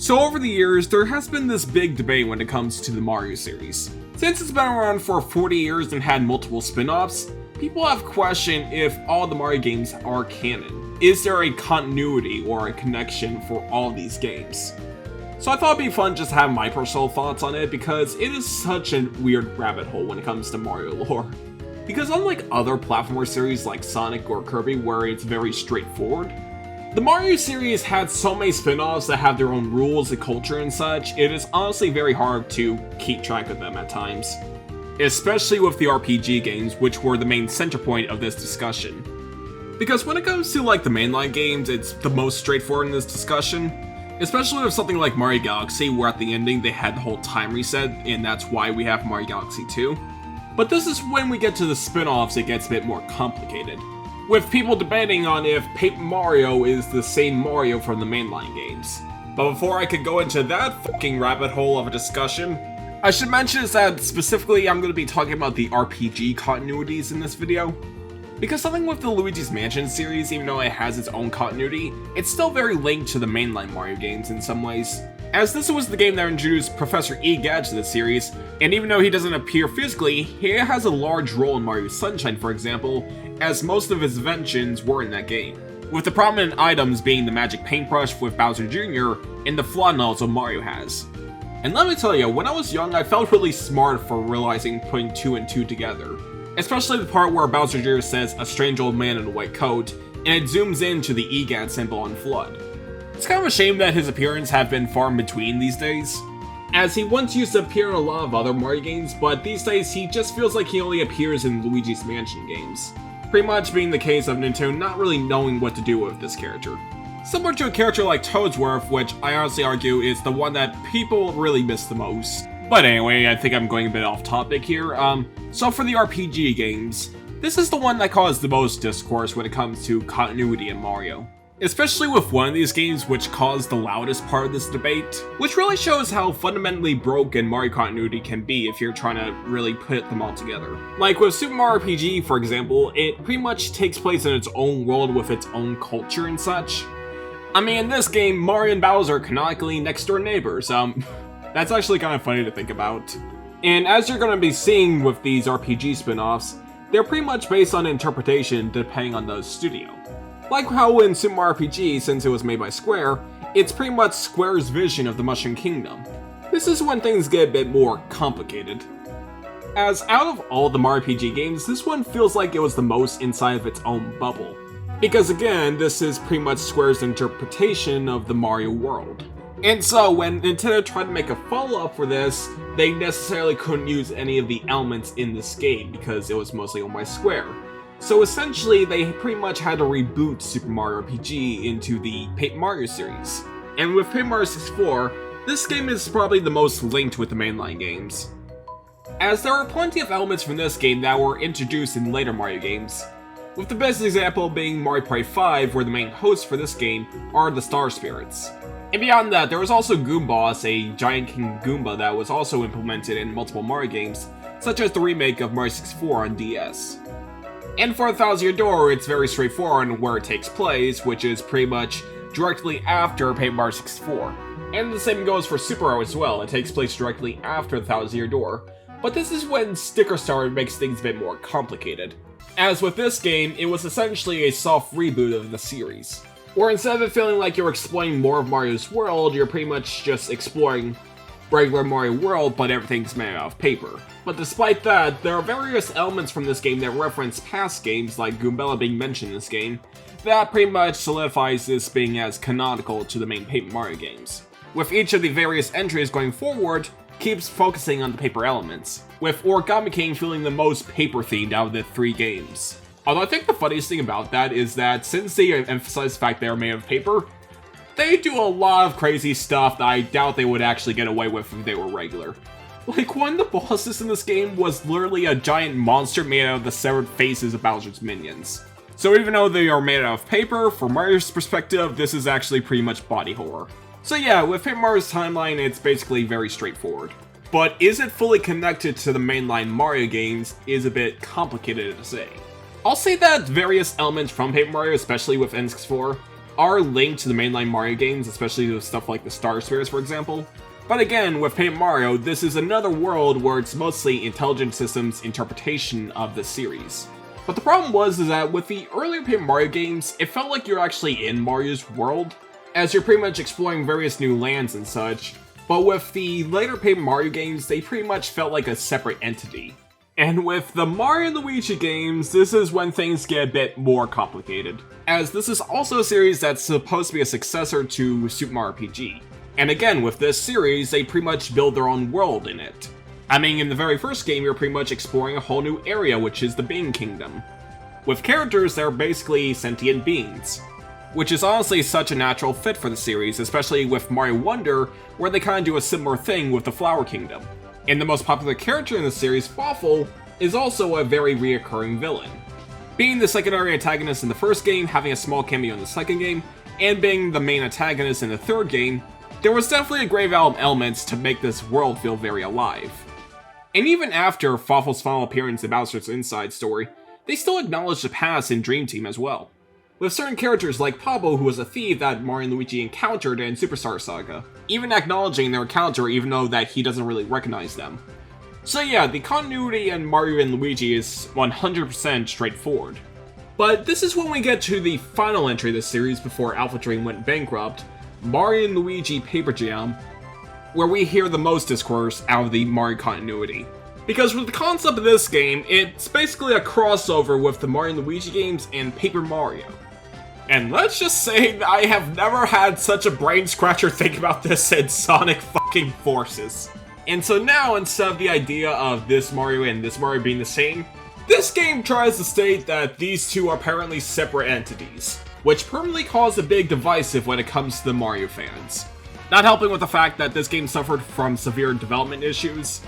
So over the years, there has been this big debate when it comes to the Mario series. Since it's been around for 40 years and had multiple spin-offs, people have questioned if all the Mario games are canon. Is there a continuity or a connection for all these games? So I thought it'd be fun just to have my personal thoughts on it because it is such a weird rabbit hole when it comes to Mario lore. Because unlike other platformer series like Sonic or Kirby where it's very straightforward, the Mario series had so many spin-offs that have their own rules and culture and such, it is honestly very hard to keep track of them at times. Especially with the RPG games, which were the main center point of this discussion. Because when it comes to like the mainline games, it's the most straightforward in this discussion. Especially with something like Mario Galaxy, where at the ending they had the whole time reset, and that's why we have Mario Galaxy 2. But this is when we get to the spin-offs it gets a bit more complicated. With people debating on if Paper Mario is the same Mario from the mainline games. But before I could go into that fucking rabbit hole of a discussion, I should mention that specifically I'm going to be talking about the RPG continuities in this video. Because something with the Luigi's Mansion series, even though it has its own continuity, it's still very linked to the mainline Mario games in some ways. As this was the game that introduced Professor Egad to the series, and even though he doesn't appear physically, he has a large role in Mario Sunshine for example, as most of his inventions were in that game. With the prominent items being the magic paintbrush with Bowser Jr. and the flaw nozzle Mario has. And let me tell you, when I was young I felt really smart for realizing putting 2 and 2 together. Especially the part where Bowser Jr. says a strange old man in a white coat, and it zooms into the EGAD symbol on Flood. It's kind of a shame that his appearance have been far in between these days, as he once used to appear in a lot of other Mario games, but these days he just feels like he only appears in Luigi's Mansion games. Pretty much being the case of Nintendo not really knowing what to do with this character. Similar to a character like Toadsworth, which I honestly argue is the one that people really miss the most. But anyway, I think I'm going a bit off topic here. So for the RPG games, this is the one that caused the most discourse when it comes to continuity in Mario. Especially with one of these games which caused the loudest part of this debate, which really shows how fundamentally broken Mario continuity can be if you're trying to really put them all together. Like with Super Mario RPG, for example, it pretty much takes place in its own world with its own culture and such. I mean, in this game, Mario and Bowser are canonically next door neighbors, that's actually kind of funny to think about. And as you're going to be seeing with these RPG spin-offs, they're pretty much based on interpretation depending on the studio. Like how in Super Mario RPG, since it was made by Square, it's pretty much Square's vision of the Mushroom Kingdom. This is when things get a bit more complicated. As out of all the Mario RPG games, this one feels like it was the most inside of its own bubble. Because again, this is pretty much Square's interpretation of the Mario world. And so when Nintendo tried to make a follow-up for this, they necessarily couldn't use any of the elements in this game because it was mostly owned by Square. So essentially, they pretty much had to reboot Super Mario RPG into the Paper Mario series. And with Paper Mario 64, this game is probably the most linked with the mainline games. As there are plenty of elements from this game that were introduced in later Mario games, with the best example being Mario Party 5, where the main hosts for this game are the Star Spirits. And beyond that, there was also Goomboss, a giant King Goomba that was also implemented in multiple Mario games, such as the remake of Mario 64 on DS. And for 1000 Year Door, it's very straightforward on where it takes place, which is pretty much directly after Paper Mario 64. And the same goes for Super Mario as well, it takes place directly after 1000 Year Door. But this is when Sticker Star makes things a bit more complicated. As with this game, it was essentially a soft reboot of the series, where instead of it feeling like you're exploring more of Mario's world, you're pretty much just exploring regular Mario world, but everything's made out of paper. But despite that, there are various elements from this game that reference past games, like Goombella being mentioned in this game, that pretty much solidifies this being as canonical to the main Paper Mario games. With each of the various entries going forward, keeps focusing on the paper elements, with Origami King feeling the most paper-themed out of the 3 games. Although I think the funniest thing about that is that since they emphasize the fact they are made of paper, they do a lot of crazy stuff that I doubt they would actually get away with if they were regular. Like, one of the bosses in this game was literally a giant monster made out of the severed faces of Bowser's minions. So even though they are made out of paper, from Mario's perspective, this is actually pretty much body horror. So yeah, with Paper Mario's timeline, it's basically very straightforward. But is it fully connected to the mainline Mario games is a bit complicated to say. I'll say that various elements from Paper Mario, especially with N64, are linked to the mainline Mario games, especially with stuff like the Star Spheres, for example. But again, with Paper Mario, this is another world where it's mostly Intelligent Systems' interpretation of the series. But the problem was is that with the earlier Paper Mario games, it felt like you're actually in Mario's world, as you're pretty much exploring various new lands and such. But with the later Paper Mario games, they pretty much felt like a separate entity. And with the Mario and Luigi games, this is when things get a bit more complicated, as this is also a series that's supposed to be a successor to Super Mario RPG. And again, with this series, they pretty much build their own world in it. I mean, in the very first game, you're pretty much exploring a whole new area, which is the Bean Kingdom, with characters that are basically sentient beings, which is honestly such a natural fit for the series, especially with Mario Wonder, where they kind of do a similar thing with the Flower Kingdom. And the most popular character in the series, Fawful, is also a very reoccurring villain. Being the secondary antagonist in the first game, having a small cameo in the second game, and being the main antagonist in the third game, there was definitely a grave elements to make this world feel very alive. And even after Fawful's final appearance in Bowser's Inside Story, they still acknowledge the past in Dream Team as well, with certain characters like Pablo, who was a thief that Mario and Luigi encountered in Superstar Saga, even acknowledging their encounter even though that he doesn't really recognize them. So yeah, the continuity in Mario and Luigi is 100% straightforward. But this is when we get to the final entry of the series before Alpha Dream went bankrupt, Mario and Luigi Paper Jam, where we hear the most discourse out of the Mario continuity. Because with the concept of this game, it's basically a crossover with the Mario and Luigi games and Paper Mario. And let's just say that I have never had such a brain scratcher think about this since Sonic fucking Forces. And so now, instead of the idea of this Mario and this Mario being the same, this game tries to state that these two are apparently separate entities, which permanently caused a big divisive when it comes to the Mario fans. Not helping with the fact that this game suffered from severe development issues,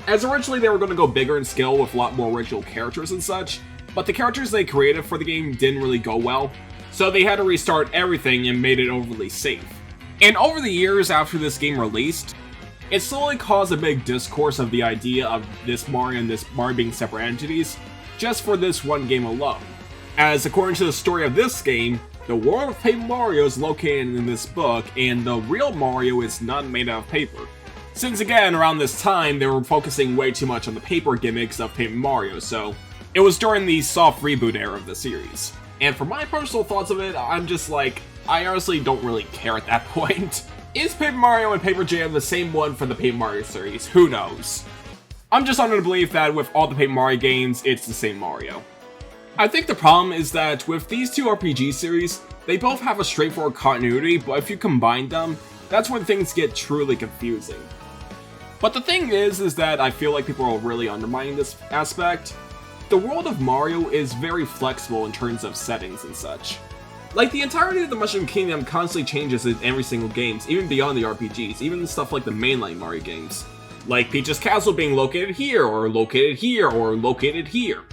as originally they were going to go bigger in scale with a lot more original characters and such, but the characters they created for the game didn't really go well, so they had to restart everything and made it overly safe. And over the years after this game released, it slowly caused a big discourse of the idea of this Mario and this Mario being separate entities, just for this one game alone. As according to the story of this game, the world of Paper Mario is located in this book, and the real Mario is not made out of paper. Since again, around this time, they were focusing way too much on the paper gimmicks of Paper Mario, so it was during the soft reboot era of the series. And for my personal thoughts of it, I'm just like, I honestly don't really care at that point. Is Paper Mario and Paper Jam the same one for the Paper Mario series? Who knows? I'm just under the belief that with all the Paper Mario games, it's the same Mario. I think the problem is that with these two RPG series, they both have a straightforward continuity, but if you combine them, that's when things get truly confusing. But the thing is that I feel like people are really undermining this aspect. The world of Mario is very flexible in terms of settings and such. Like, the entirety of the Mushroom Kingdom constantly changes in every single game, even beyond the RPGs, even stuff like the mainline Mario games. Like Peach's Castle being located here, or located here, or located here.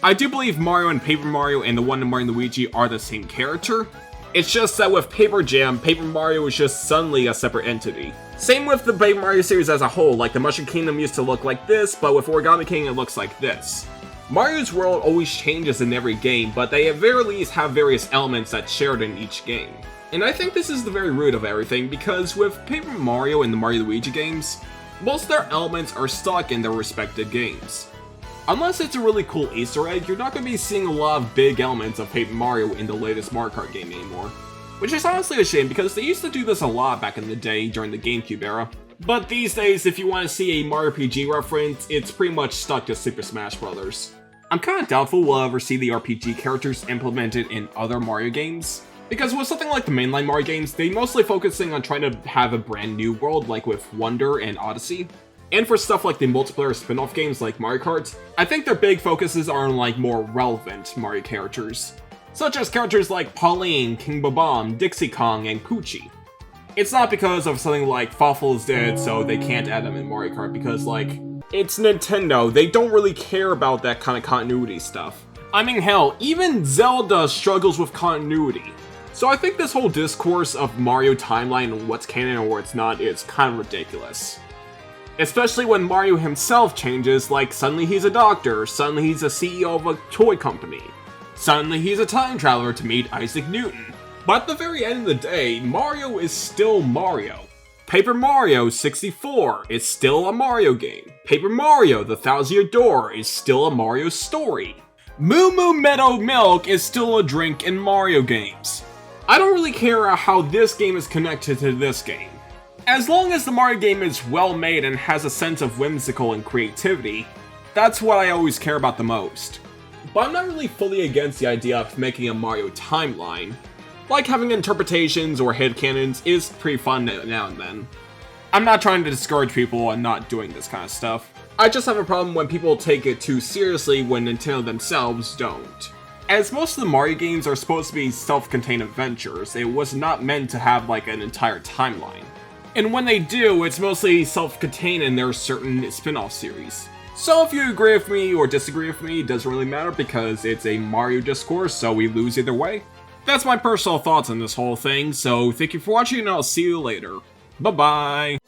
I do believe Mario and Paper Mario and the one in Mario and Luigi are the same character. It's just that with Paper Jam, Paper Mario is just suddenly a separate entity. Same with the Paper Mario series as a whole, like the Mushroom Kingdom used to look like this, but with Origami King it looks like this. Mario's world always changes in every game, but they at very least have various elements that's shared in each game. And I think this is the very root of everything, because with Paper Mario and the Mario Luigi games, most of their elements are stuck in their respective games. Unless it's a really cool Easter egg, you're not going to be seeing a lot of big elements of Paper Mario in the latest Mario Kart game anymore. Which is honestly a shame, because they used to do this a lot back in the day during the GameCube era. But these days, if you want to see a Mario RPG reference, it's pretty much stuck to Super Smash Bros. I'm kind of doubtful we'll ever see the RPG characters implemented in other Mario games, because with something like the mainline Mario games, they mostly focusing on trying to have a brand new world like with Wonder and Odyssey. And for stuff like the multiplayer spin-off games like Mario Kart, I think their big focuses are on like more relevant Mario characters, such as characters like Pauline, King Bob-omb, Dixie Kong, and Poochie. It's not because of something like Fawful is dead, so they can't add them in Mario Kart, because like, it's Nintendo, they don't really care about that kind of continuity stuff. I mean hell, even Zelda struggles with continuity. So I think this whole discourse of Mario timeline and what's canon or what's not is kind of ridiculous. Especially when Mario himself changes, like suddenly he's a doctor, suddenly he's a CEO of a toy company, suddenly he's a time traveler to meet Isaac Newton. But at the very end of the day, Mario is still Mario. Paper Mario 64 is still a Mario game. Paper Mario The Thousand Year Door is still a Mario story. Moo Moo Meadow Milk is still a drink in Mario games. I don't really care how this game is connected to this game. As long as the Mario game is well made and has a sense of whimsical and creativity, that's what I always care about the most. But I'm not really fully against the idea of making a Mario timeline. Like having interpretations or headcanons is pretty fun now and then. I'm not trying to discourage people on not doing this kind of stuff. I just have a problem when people take it too seriously when Nintendo themselves don't. As most of the Mario games are supposed to be self-contained adventures, it was not meant to have like an entire timeline. And when they do, it's mostly self-contained in their certain spin-off series. So if you agree with me or disagree with me, it doesn't really matter because it's a Mario discourse, so we lose either way. That's my personal thoughts on this whole thing, so thank you for watching and I'll see you later. Bye bye!